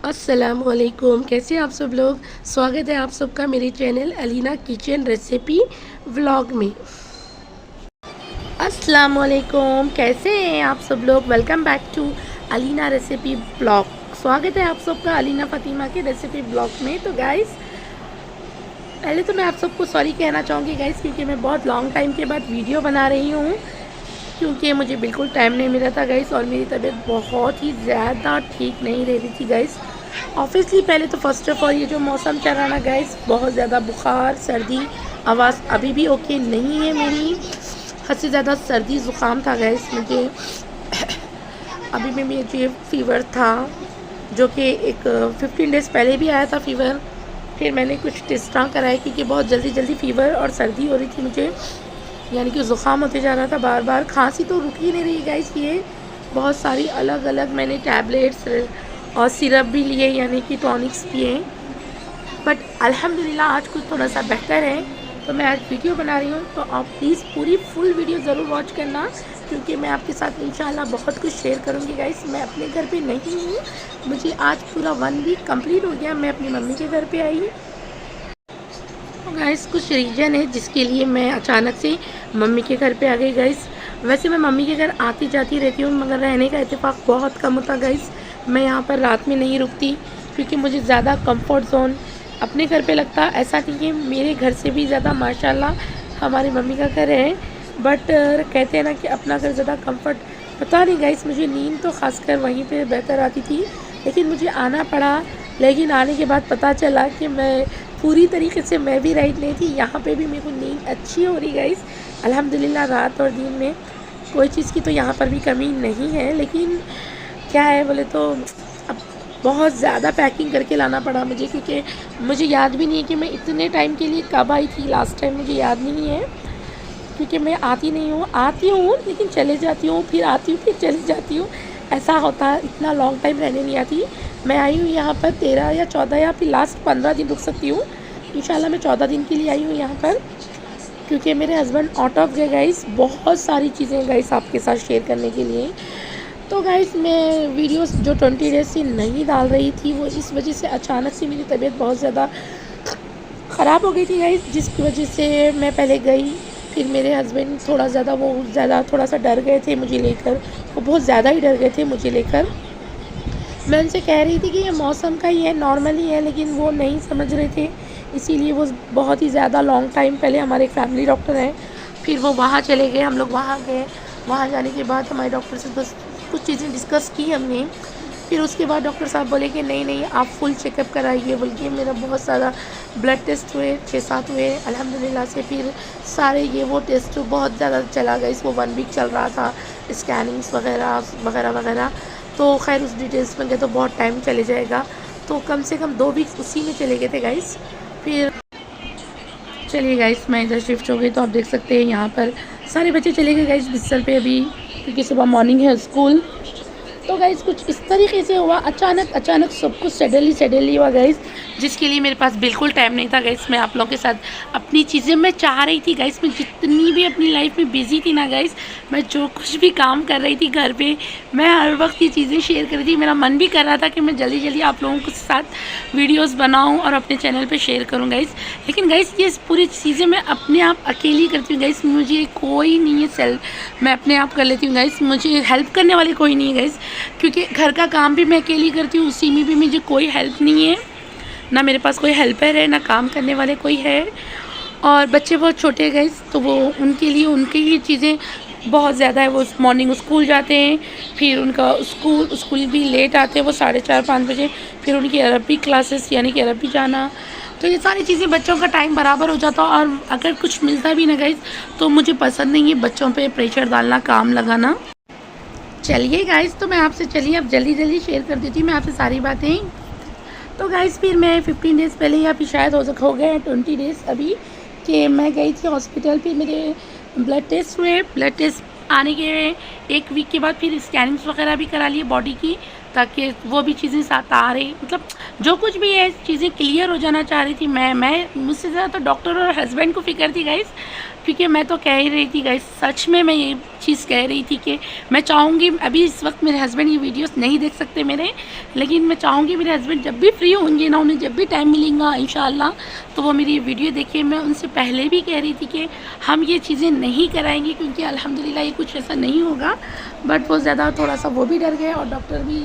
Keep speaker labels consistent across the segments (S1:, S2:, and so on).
S1: अस्सलामुअलैकुम, कैसे हैं आप सब लोग। स्वागत है आप सबका मेरे channel Alina kitchen recipe vlog में। अस्सलामुअलैकुम, कैसे हैं आप सब लोग। Welcome back to Alina recipe vlog. स्वागत है आप सबका अलीना फ़ातिमा के रेसिपी व्लॉग में। तो गाइस, पहले तो मैं आप सबको सॉरी कहना चाहूँगी गाइस, क्योंकि मैं बहुत लॉन्ग टाइम के बाद वीडियो बना रही हूँ, क्योंकि मुझे बिल्कुल टाइम नहीं मिला था गाइस, और मेरी तबीयत बहुत ही ज़्यादा ठीक नहीं रह रही थी गाइस। ऑब्वियसली पहले तो फर्स्ट ऑफ ऑल ये जो मौसम चल रहा ना गाइस, बहुत ज़्यादा बुखार सर्दी, आवाज़ अभी भी ओके नहीं है मेरी। हद से ज़्यादा सर्दी ज़ुकाम था गाइस मुझे। अभी में मुझे फ़ीवर था, जो कि एक 15 डेज़ पहले भी आया था फ़ीवर। फिर मैंने कुछ टेस्टा कराए, क्योंकि बहुत जल्दी जल्दी फ़ीवर और सर्दी हो रही थी मुझे, यानी कि ज़ुकाम होते जा रहा था बार बार। खांसी तो रुक ही नहीं रही गाइस। ये बहुत सारी अलग अलग मैंने टैबलेट्स और सिरप भी लिए, यानी कि टॉनिक्स पिए, बट अल्हम्दुलिल्लाह आज कुछ थोड़ा सा बेहतर है। तो मैं आज वीडियो बना रही हूँ, तो आप प्लीज़ पूरी फुल वीडियो ज़रूर वॉच करना, क्योंकि मैं आपके साथ इंशाल्लाह बहुत कुछ शेयर करूँगी गाइस। मैं अपने घर पे नहीं हूँ, मुझे आज पूरा 1 वीक कंप्लीट हो गया, मैं अपनी मम्मी के घर पे आई। तो गाइस कुछ रीज़न है जिसके लिए मैं अचानक से मम्मी के घर पे आ गई गाइस। वैसे मैं मम्मी के घर आती जाती रहती हूँ, मगर रहने का इत्तेफाक बहुत कम होता गाइस। मैं यहाँ पर रात में नहीं रुकती, क्योंकि मुझे ज़्यादा कंफर्ट जोन अपने घर पे लगता। ऐसा नहीं है, मेरे घर से भी ज़्यादा माशाल्लाह हमारी मम्मी का घर है, बट कहते हैं ना कि अपना घर ज़्यादा कंफर्ट। पता नहीं गाइस, मुझे नींद तो ख़ासकर वहीं पे बेहतर आती थी, लेकिन मुझे आना पड़ा। लेकिन आने के बाद पता चला कि मैं पूरी तरीके से मैं भी राइट नहीं थी। यहाँ पे भी मेरे को नींद अच्छी हो रही गाइस अल्हम्दुलिल्लाह। रात और दिन में कोई चीज़ की तो यहाँ पर भी कमी नहीं है, लेकिन क्या है बोले तो अब बहुत ज़्यादा पैकिंग करके लाना पड़ा मुझे, क्योंकि मुझे याद भी नहीं है कि मैं इतने टाइम के लिए कब आई थी लास्ट टाइम, मुझे याद नहीं है। क्योंकि मैं आती नहीं हूँ, आती हूँ लेकिन चले जाती हूँ, फिर आती हूँ फिर चली जाती हूँ, ऐसा होता है। इतना लॉन्ग टाइम रहने नहीं आती। मैं आई हूँ यहाँ पर 13 या 14 या फिर लास्ट 15 दिन रुक सकती हूँ। इंशाल्लाह मैं 14 दिन के लिए आई हूँ यहाँ पर, क्योंकि मेरे हस्बैंड आउट ऑफ गए गाइस। बहुत सारी चीज़ें गाइस आपके साथ शेयर करने के लिए। तो गाइस मैं वीडियोस जो 20 डेज़ से नहीं डाल रही थी, वो इस वजह से अचानक से मेरी तबीयत बहुत ज़्यादा ख़राब हो गई थी गाइस, जिसकी वजह से मैं पहले गई। फिर मेरे हस्बैंड थोड़ा सा डर गए थे मुझे लेकर, वो बहुत ज़्यादा ही डर गए थे मुझे लेकर। मैं उनसे कह रही थी कि ये मौसम का ही है, नॉर्मल ही है, लेकिन वो नहीं समझ रहे थे। इसीलिए वो बहुत ही ज़्यादा लॉन्ग टाइम पहले हमारे एक फैमिली डॉक्टर हैं, फिर वो वहाँ चले गए, हम लोग वहाँ गए। वहाँ जाने के बाद हमारे डॉक्टर से बस कुछ चीज़ें डिस्कस की हमने। फिर उसके बाद डॉक्टर साहब बोले कि नहीं नहीं आप फुल चेकअप कराइए, बल्कि मेरा बहुत सारा ब्लड टेस्ट हुए, 6-7 हुए अल्हम्दुलिल्लाह से। फिर सारे ये वो टेस्ट बहुत ज़्यादा चला गया, वो 1 वीक चल रहा था, स्कैनिंग्स वगैरह वगैरह वगैरह। तो खैर उस डिटेल्स में गए तो बहुत टाइम चले जाएगा, तो कम से कम 2 वीक्स उसी में चले गए थे गाइस। फिर चलिए गाइस मैं इधर शिफ्ट हो गई, तो आप देख सकते हैं यहाँ पर सारे बच्चे चले गए गाइस बिस्तर पे अभी, क्योंकि सुबह मॉर्निंग है स्कूल। तो गाइस कुछ इस तरीके से हुआ, अचानक सब कुछ सडनली हुआ गाइस, जिसके लिए मेरे पास बिल्कुल टाइम नहीं था गाइस। मैं आप लोगों के साथ अपनी चीज़ें मैं चाह रही थी गाइस, मैं जितनी भी अपनी लाइफ में बिज़ी थी ना गाइस, मैं जो कुछ भी काम कर रही थी घर पे, मैं हर वक्त ये चीज़ें शेयर कर रही थी। मेरा मन भी कर रहा था कि मैं जल्दी जल्दी आप लोगों के साथ वीडियोज़ बनाऊँ और अपने चैनल पर शेयर करूँ गाइस। लेकिन गाइस ये पूरी चीज़ें मैं अपने आप अकेली करती हूँ गाइस, मुझे कोई नहीं है, सेल्फ मैं अपने आप कर लेती हूँ गाइस, मुझे हेल्प करने वाले कोई नहीं है गाइस। क्योंकि घर का काम भी मैं अकेली करती हूँ, उसी में भी मुझे कोई हेल्प नहीं है, ना मेरे पास कोई हेल्पर है, ना काम करने वाले कोई है। और बच्चे बहुत छोटे हैं गाइस, तो वो उनके लिए उनकी ही चीज़ें बहुत ज़्यादा है। वो मॉर्निंग स्कूल जाते हैं, फिर उनका स्कूल भी लेट आते हैं, वो 4:30-5 बजे। फिर उनकी अरबी क्लासेस, यानी कि अरबी जाना। तो ये सारी चीज़ें बच्चों का टाइम बराबर हो जाता। और अगर कुछ मिलता भी ना गाइस, तो मुझे पसंद नहीं है बच्चों पे प्रेशर डालना, काम लगाना। चलिए गाइस, तो मैं आपसे चलिए अब जल्दी शेयर कर देती हूँ मैं आपसे सारी बातें। तो गाइस फिर मैं 15 डेज़ पहले, या फिर शायद हो गए 20 डेज़ अभी, कि मैं गई थी हॉस्पिटल। फिर मेरे ब्लड टेस्ट हुए, ब्लड टेस्ट आने के 1 वीक के बाद फिर स्कैनिंग्स वगैरह भी करा लिए बॉडी की। ताकि वो भी चीज़ें साथ आ रही, मतलब जो कुछ भी है चीज़ें क्लियर हो जाना चाह रही थी। मैं मुझसे ज़्यादा तो डॉक्टर और हस्बैंड को फ़िक्र थी गाइस, क्योंकि मैं तो कह ही रही थी गाइस, सच में मैं ये चीज़ कह रही थी कि मैं चाहूँगी, अभी इस वक्त मेरे हस्बैंड ये वीडियोस नहीं देख सकते मेरे, लेकिन मैं चाहूँगी मेरे हस्बैंड जब भी फ्री होंगे ना, उन्हें जब भी टाइम मिलेगा इंशाल्लाह, तो वो मेरी ये वीडियो देखिए। मैं उनसे पहले भी कह रही थी कि हम ये चीज़ें नहीं कराएंगे, क्योंकि अल्हम्दुलिल्लाह ये कुछ ऐसा नहीं होगा, बट वो ज़्यादा थोड़ा सा वो भी डर गए और डॉक्टर भी।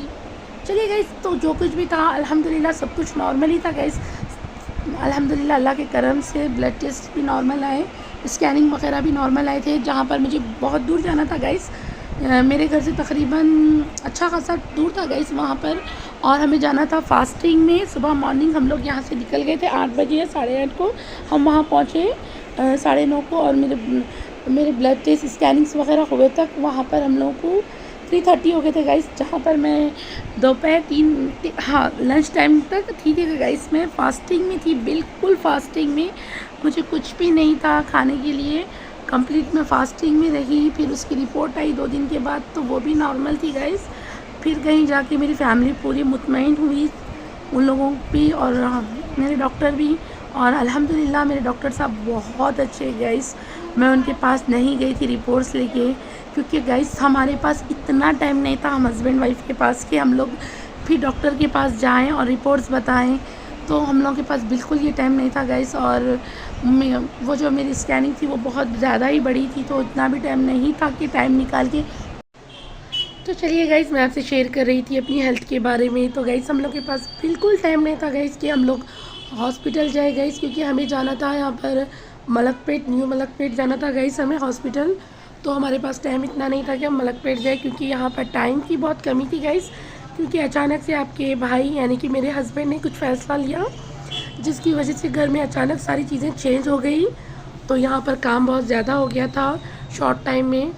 S1: चलिए गाइस, तो जो कुछ भी था अल्हम्दुलिल्लाह सब कुछ नॉर्मल ही था गाइस। अल्हम्दुलिल्लाह अल्लाह के करम से ब्लड टेस्ट भी नॉर्मल आए, स्कैनिंग वगैरह भी नॉर्मल आए थे। जहाँ पर मुझे बहुत दूर जाना था गाइस, मेरे घर से तकरीबन अच्छा खासा दूर था गाइस वहाँ पर, और हमें जाना था फास्टिंग में। सुबह मॉर्निंग हम लोग यहाँ से निकल गए थे 8 बजे या 8:30 को, हम वहाँ पहुँचे 9:30 को, और मेरे ब्लड टेस्ट स्कैनिंग्स वगैरह हुए तक वहाँ पर हम लोगों को 3:30 हो गए थे गाइस। जहाँ पर मैं दोपहर 3 हाँ लंच टाइम तक थी गाइस, मैं फास्टिंग में थी, बिल्कुल फास्टिंग में, मुझे कुछ भी नहीं था खाने के लिए, कंप्लीट मैं फास्टिंग में रही। फिर उसकी रिपोर्ट आई 2 दिन के बाद, तो वो भी नॉर्मल थी गाइस। फिर कहीं जाके मेरी फैमिली पूरी मुतमईन हुई, उन लोगों भी और मेरे डॉक्टर भी, और अल्हम्दुलिल्लाह मेरे डॉक्टर साहब बहुत अच्छे गाइस। मैं उनके पास नहीं गई थी रिपोर्ट्स लेके, क्योंकि गाइस हमारे पास इतना टाइम नहीं था, हम हस्बैंड वाइफ के पास, कि हम लोग फिर डॉक्टर के पास जाएं और रिपोर्ट्स बताएं, तो हम लोगों के पास बिल्कुल ये टाइम नहीं था गाइस। और वो जो मेरी स्कैनिंग थी वो बहुत ज़्यादा ही बड़ी थी, तो इतना भी टाइम नहीं था कि टाइम निकाल के। तो चलिए गाइस, मैं आपसे शेयर कर रही थी अपनी हेल्थ के बारे में। तो गाइस हम लोग के पास बिल्कुल टाइम नहीं था गाइस कि हम लोग हॉस्पिटल जाए गाइस, क्योंकि हमें जाना था यहाँ पर मलकपेट, न्यू मलकपेट जाना था गाइस हमें हॉस्पिटल। तो हमारे पास टाइम इतना नहीं था कि हम मलकपेट जाए, क्योंकि यहाँ पर टाइम की बहुत कमी थी गाइस, क्योंकि अचानक से आपके भाई यानी कि मेरे हस्बैंड ने कुछ फ़ैसला लिया, जिसकी वजह से घर में अचानक सारी चीज़ें चेंज हो गई। तो यहाँ पर काम बहुत ज़्यादा हो गया था शॉर्ट टाइम में।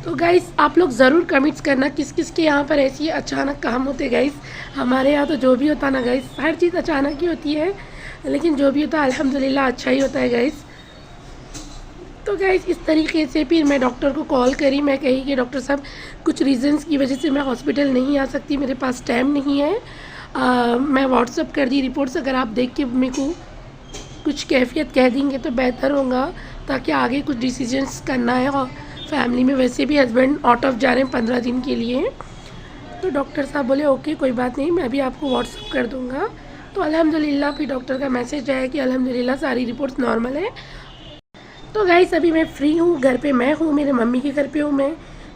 S1: तो गाइस आप लोग ज़रूर कमेंट्स करना किस किस के यहाँ पर ऐसी अचानक काम होते गाइस। हमारे यहाँ तो जो भी होता ना गाइस, हर चीज़ अचानक ही होती है, लेकिन जो भी होता है अल्हम्दुलिल्लाह अच्छा ही होता है गाइस। तो गाइस इस तरीके से फिर मैं डॉक्टर को कॉल करी, मैं कही कि डॉक्टर साहब कुछ रीज़न्स की वजह से मैं हॉस्पिटल नहीं आ सकती, मेरे पास टाइम नहीं है, मैं व्हाट्सअप कर दी रिपोर्ट्स, अगर आप देख के मेरे को कुछ कैफियत कह देंगे तो बेहतर होगा, ताकि आगे कुछ डिसीजंस करना है। और फैमिली में वैसे भी हस्बैंड आउट ऑफ जा रहे हैं 15 दिन के लिए। तो डॉक्टर साहब बोले ओके कोई बात नहीं, मैं भी आपको व्हाट्सअप कर दूँगा। तो अल्हम्दुलिल्लाह फिर डॉक्टर का मैसेज आया कि अल्हम्दुलिल्लाह सारी रिपोर्ट्स नॉर्मल है। तो गाइस अभी मैं फ्री हूँ, घर पे मैं हूँ, मेरे मम्मी के घर पे हूँ, मैं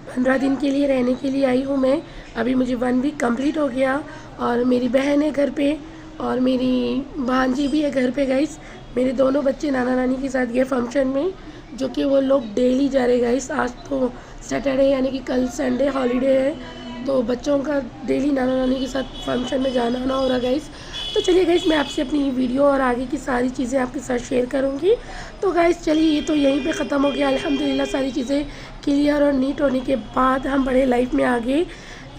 S1: 15 दिन के लिए रहने के लिए आई हूँ। मैं अभी मुझे 1 वीक कंप्लीट हो गया, और मेरी बहन है घर पे, और मेरी भांजी भी है घर पे गाइस। मेरे दोनों बच्चे नाना नानी के साथ गए फंक्शन में, जो कि वो लोग डेली जा रहे गाइस। आज तो सैटरडे यानी कि कल संडे हॉलीडे है, तो बच्चों का डेली नाना नानी के साथ फंक्शन में जाना आना हो रहा गाइस। तो चलिए गाइस मैं आपसे अपनी वीडियो और आगे की सारी चीज़ें आपके साथ शेयर करूंगी। तो गाइस चलिए ये तो यहीं पे ख़त्म हो गया। अल्हम्दुलिल्लाह सारी चीज़ें क्लियर और नीट होने के बाद हम बड़े लाइफ में आगे।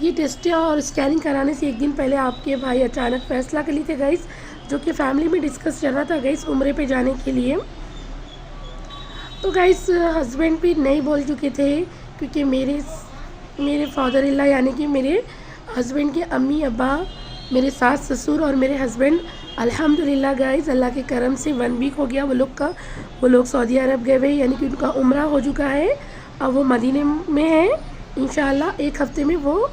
S1: ये टेस्ट और स्कैनिंग कराने से एक दिन पहले आपके भाई अचानक फ़ैसला कर लिए थे गाइस, जो कि फैमिली में डिस्कस चल रहा था गाइस उम्रे पे जाने के लिए। तो गाइस हस्बैंड भी नहीं बोल चुके थे, क्योंकि मेरे फादर इल्ला यानी कि मेरे हस्बैंड के अम्मी अब्बा, मेरे सास ससुर और मेरे हस्बैंड अल्हम्दुलिल्लाह गाइस अल्लाह के करम से 1 वीक हो गया वो लोग सऊदी अरब गए हुए, यानी कि उनका उम्रा हो चुका है। अब वो मदीने में है, इंशाल्लाह 1 हफ़्ते में वो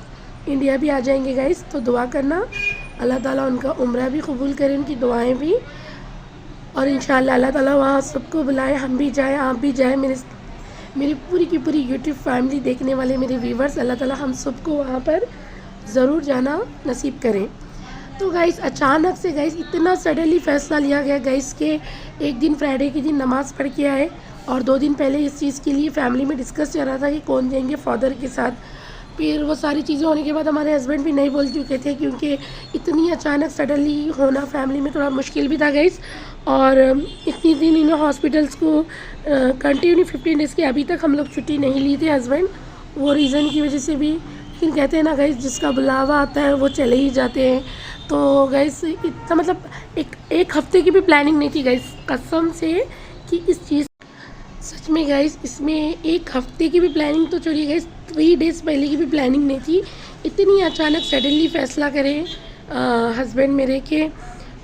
S1: इंडिया भी आ जाएंगे गाइस। तो दुआ करना अल्लाह ताला उनका उम्रा भी कबूल करे, उनकी दुआएं भी, और इंशाल्लाह अल्लाह ताला वहाँ सबको बुलाए, हम भी जाएँ आप भी जाएँ, मेरी पूरी की पूरी यूट्यूब फैमिली देखने वाले मेरे व्यूवर्स, अल्लाह ताला हम सबको वहाँ पर ज़रूर जाना नसीब करें। तो गाइस अचानक से गाइस इतना सडनली फ़ैसला लिया गया गाइस के एक दिन फ्राइडे के दिन नमाज़ पढ़ के आए, और 2 दिन पहले इस चीज़ के लिए फैमिली में डिस्कस चल रहा था कि कौन जाएंगे फादर के साथ। फिर वो सारी चीज़ें होने के बाद हमारे हस्बैंड भी नहीं बोल चुके थे, क्योंकि इतनी अचानक सडनली होना फैमिली में थोड़ा मुश्किल भी था गाइस। और इतनी दिन इन्हें हॉस्पिटल्स को कंटिन्यू 15 डेज़ की अभी तक हम लोग छुट्टी नहीं ली थी हस्बैंड, वो रीज़न की वजह से भी। लेकिन कहते हैं ना गाइस जिसका बुलावा आता है वो चले ही जाते हैं। तो गाइस इतना मतलब एक हफ़्ते की भी प्लानिंग नहीं थी गाइस, कसम से कि इस चीज़ सच में गाइस इसमें 1 हफ़्ते की भी प्लानिंग तो छोड़िए गाइस, 3 डेज़ पहले की भी प्लानिंग नहीं थी। इतनी अचानक सडनली फ़ैसला करे हस्बैंड मेरे के,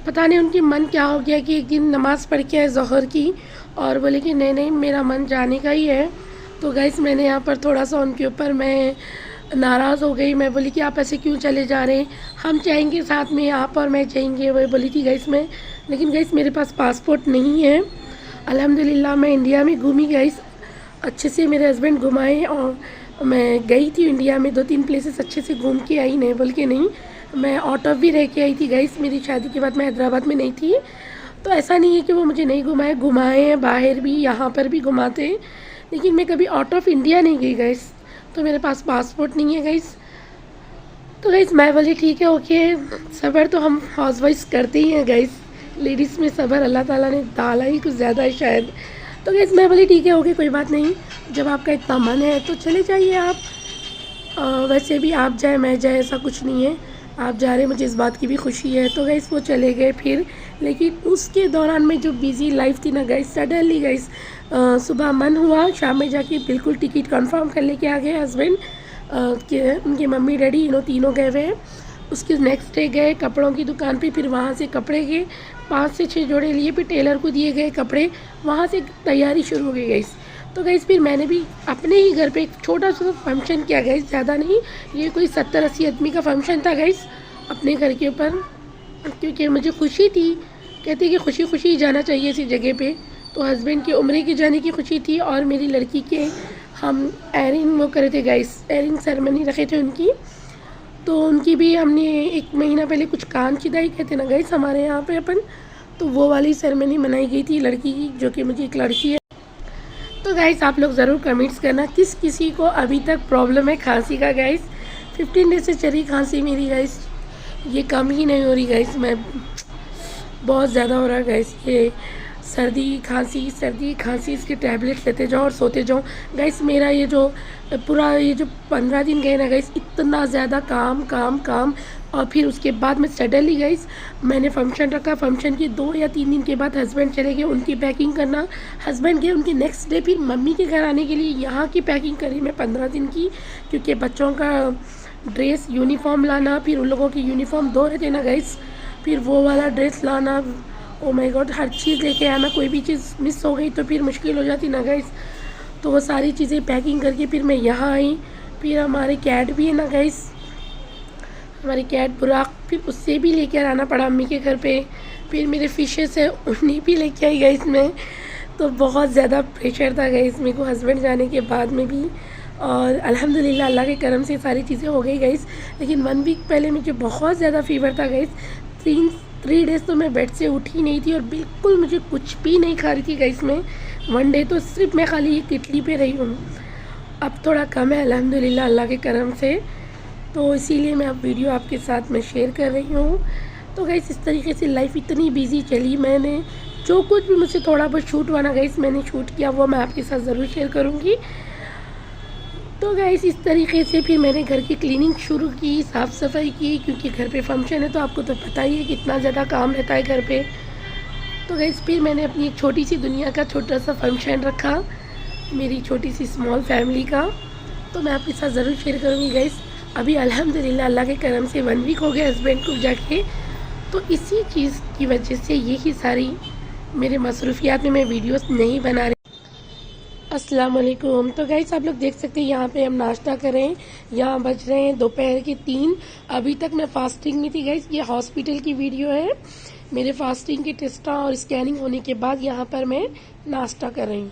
S1: पता नहीं उनके मन क्या हो गया कि एक दिन नमाज़ पढ़ के आए ज़ोहर की और बोले कि नहीं नहीं मेरा मन जाने का ही है। तो गाइस मैंने यहाँ पर थोड़ा सा उनके ऊपर मैं नाराज़ हो गई। मैं बोली कि आप ऐसे क्यों चले जा रहे हैं, हम जाएंगे साथ में, आप और मैं जाएंगे, वही बोली थी गाइस मैं। लेकिन गाइस मेरे पास पासपोर्ट नहीं है। अल्हम्दुलिल्लाह मैं इंडिया में घूमी गाइस, अच्छे से मेरे हस्बैंड घुमाए और मैं गई थी इंडिया में 2-3 प्लेसेस अच्छे से घूम के आई, नहीं बोल के नहीं। मैं आउट ऑफ भी रह के आई थी गाइस, मेरी शादी के बाद मैं हैदराबाद में नहीं थी। तो ऐसा नहीं है कि वो मुझे नहीं घुमाए हैं, बाहर भी यहाँ पर भी घुमाते हैं, लेकिन मैं कभी आउट ऑफ इंडिया नहीं गई गाइस। तो मेरे पास पासपोर्ट नहीं है गाइस। तो गाइस मैं बोली ठीक है ओके, सब्र तो हम हाउसवाइफ करते ही हैं गाइस, लेडीज़ में सब्र अल्लाह ताला ने डाला ही कुछ ज़्यादा है शायद। तो गाइस मैं बोली ठीक है ओके कोई बात नहीं, जब आपका इतना मन है तो चले जाइए आप। वैसे भी आप जाए मैं जाए ऐसा कुछ नहीं है, आप जा रहे हैं मुझे इस बात की भी खुशी है। तो गाइस वो चले गए फिर, लेकिन उसके दौरान में जो बिज़ी लाइफ थी ना गाइस, सडनली गाइस सुबह मन हुआ, शाम में जाके बिल्कुल टिकट कंफर्म कर लेके आ गए हस्बैंड के, उनके मम्मी डैडी इन्हों तीनों गए हुए हैं। उसके नेक्स्ट डे गए कपड़ों की दुकान पे, फिर वहाँ से कपड़े के 5 से 6 जोड़े लिए, फिर टेलर को दिए गए कपड़े, वहाँ से तैयारी शुरू हो गई गाइस। तो गाइस फिर मैंने भी अपने ही घर पे एक छोटा सा फंक्शन किया गाइस, ज़्यादा नहीं, ये कोई 70-80 आदमी का फंक्शन था गाइस अपने घर के ऊपर, क्योंकि मुझे खुशी थी, कहते कि खुशी खुशी जाना चाहिए इसी जगह पे। तो हस्बैंड के उम्रे के जाने की खुशी थी और मेरी लड़की के हम एयरिंग वो करे थे गाइस, एयरिंग सेरेमनी रखे थे उनकी। तो उनकी भी हमने 1 महीना पहले कुछ कान चिदाई कहते ना गाइस हमारे यहाँ पे अपन, तो वो वाली सेरेमनी मनाई गई थी लड़की की, जो कि मुझे एक लड़की है। तो गाइस आप लोग ज़रूर कमेंट्स करना किस किसी को अभी तक प्रॉब्लम है खांसी का गाइस। 15 डेज से चली खांसी मेरी गाइस, ये कम ही नहीं हो रही गाइस, मैं बहुत ज़्यादा हो रहा है गाइस। ये सर्दी खांसी इसके टैबलेट्स लेते जाओ और सोते जाओ गाइस। मेरा ये जो 15 दिन गए ना गाइस, इतना ज़्यादा काम और फिर उसके बाद में सडनली गाइस मैंने फंक्शन रखा। फंक्शन के 2 या 3 दिन के बाद हस्बैंड चले गए, उनकी पैकिंग करना, हस्बैंड गए उनके नेक्स्ट डे फिर मम्मी के घर आने के लिए, यहाँ की पैकिंग करी मैं 15 दिन की, क्योंकि बच्चों का ड्रेस यूनिफॉर्म लाना, फिर उन लोगों की यूनिफॉर्म 2 रहते ना गाइस, फिर वो वाला ड्रेस लाना, ओ माय गॉड हर चीज़ लेके आना, कोई भी चीज़ मिस हो गई तो फिर मुश्किल हो जाती ना गाइस। तो वो सारी चीज़ें पैकिंग करके फिर मैं यहाँ आई। फिर हमारे कैट भी है ना गाइस, हमारी कैट बुराक, फिर उससे भी लेकर आना पड़ा अम्मी के घर पे। फिर मेरे फिशेस है उन्हें भी लेके आई गाइस मैं। तो बहुत ज़्यादा प्रेशर था गाइस मेरे को हस्बैंड जाने के बाद में भी, और अल्हम्दुलिल्लाह अल्लाह के करम से सारी चीज़ें हो गई गाइस। लेकिन 1 वीक पहले मुझे बहुत ज़्यादा फीवर था गाइस, 3 डेज़ तो मैं बेड से उठी नहीं थी और बिल्कुल मुझे कुछ भी नहीं खा रही थी गाइस मैं। 1 डे तो सिर्फ मैं खाली एक इडली पे रही हूँ, अब थोड़ा कम है अल्हम्दुलिल्लाह अल्लाह के करम से। तो इसीलिए मैं अब वीडियो आपके साथ में शेयर कर रही हूँ। तो गाइस इस तरीके से लाइफ इतनी बिजी चली, मैंने जो कुछ भी मुझसे थोड़ा बहुत शूट हुआ ना गाइस मैंने शूट किया, वो मैं आपके साथ ज़रूर शेयर करूँगी। तो गाइस इस तरीके से फिर मैंने घर की क्लीनिंग शुरू की, साफ़ सफाई की, क्योंकि घर पे फंक्शन है तो आपको तो पता ही है कितना ज़्यादा काम रहता है घर पे। तो गाइस फिर मैंने अपनी एक छोटी सी दुनिया का छोटा सा फंक्शन रखा, मेरी छोटी सी स्मॉल फैमिली का, तो मैं आपके साथ ज़रूर शेयर करूँगी गाइस। अभी अल्हम्दुलिल्लाह अल्लाह के करम से 1 वीक हो गया हस्बैंड को जाके, तो इसी चीज़ की वजह से यही सारी मेरे मसरूफियात में मैं वीडियोस नहीं बना रही। अस्सलाम वालेकुम। तो गाइस आप लोग देख सकते हैं यहाँ पे हम नाश्ता करें, यहाँ बज रहे हैं दोपहर के 3। अभी तक मैं फास्टिंग में थी गाइस, ये हॉस्पिटल की वीडियो है, मेरे फास्टिंग के टेस्ट और स्कैनिंग होने के बाद यहाँ पर मैं नाश्ता कर रही हूँ।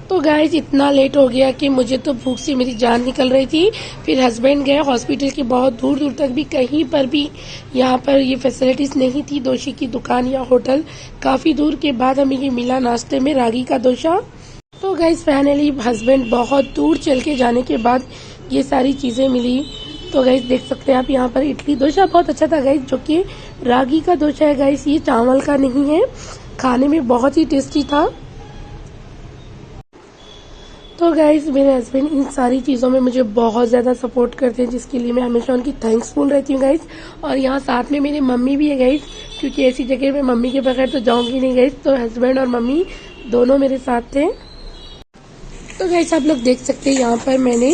S1: तो गाइस इतना लेट हो गया कि मुझे तो भूख से मेरी जान निकल रही थी। फिर हस्बैंड गए हॉस्पिटल के बहुत दूर दूर तक भी कहीं पर भी यहाँ पर ये फैसिलिटीज़ नहीं थी, दोशी की दुकान या होटल, काफ़ी दूर के बाद हमें ये मिला नाश्ते में रागी का डोसा। तो गाइस फाइनली हस्बैंड बहुत दूर चल के जाने के बाद ये सारी चीज़ें मिली। तो गाइस देख सकते हैं आप यहाँ पर इडली डोसा बहुत अच्छा था गाइस, जो कि रागी का डोसा है गाइस, ये चावल का नहीं है, खाने में बहुत ही टेस्टी था। तो गाइस मेरे हस्बैंड इन सारी चीज़ों में मुझे बहुत ज़्यादा सपोर्ट करते हैं, जिसके लिए मैं हमेशा उनकी थैंक्सफुल रहती हूँ गाइस। और यहाँ साथ में मेरी मम्मी भी है गाइस, क्योंकि ऐसी जगह में मम्मी के बगैर तो जाऊँगी नहीं गाइस, तो हस्बैंड और मम्मी दोनों मेरे साथ थे। तो गाइस आप लोग देख सकते हैं यहाँ पर मैंने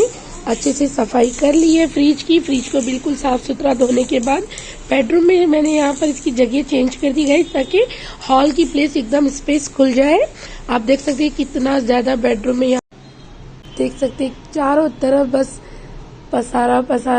S1: अच्छे से सफाई कर ली है फ्रिज को बिल्कुल साफ सुथरा धोने के बाद बेडरूम में मैंने यहाँ पर इसकी जगह चेंज कर दी गाइस, ताकि हॉल की प्लेस एकदम स्पेस खुल जाए। आप देख सकते हैं कितना ज्यादा बेडरूम में, यहाँ देख सकते हैं चारों तरफ बस पसारा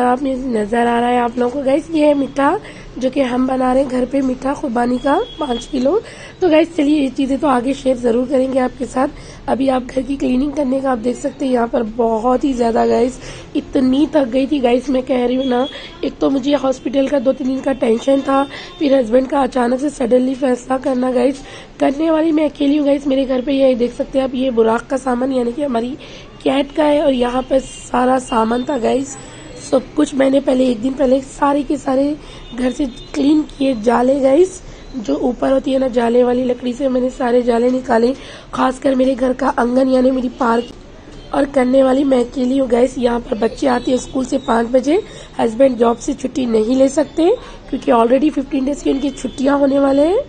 S1: आपने नजर आ रहा है आप लोगों को। गाइस ये है मीठा जो कि हम बना रहे हैं घर पे, मीठा खुबानी का 5 किलो। तो गाइस चलिए ये चीजें तो आगे शेयर जरूर करेंगे आपके साथ। अभी आप घर की क्लीनिंग करने का आप देख सकते हैं यहाँ पर बहुत ही ज्यादा गाइस, इतनी थक गई थी गाइस, मैं कह रही हूँ ना। एक तो मुझे हॉस्पिटल का 2-3 दिन का टेंशन था, फिर हस्बैंड का अचानक से सडनली फैसला करना गाइस, करने वाली मैं अकेली हूँ गाइस। मेरे घर पे ये देख सकते हैं आप, ये बुराक का सामान यानी कि हमारी कैट का है, और यहाँ पर सारा सामान था गाइस। सब कुछ मैंने पहले 1 दिन पहले सारे के सारे घर से क्लीन किए। जाले गाइस जो ऊपर होती है ना जाले वाली लकड़ी से मैंने सारे जाले निकाले, खासकर मेरे घर का आंगन यानी मेरी पार्क, और करने वाली मैं अकेली हूँ गाइस। यहाँ पर बच्चे आते हैं स्कूल से 5 बजे, हस्बैंड जॉब से छुट्टी नहीं ले सकते क्योंकि ऑलरेडी 15 डेज की उनकी छुट्टियां होने वाले हैं।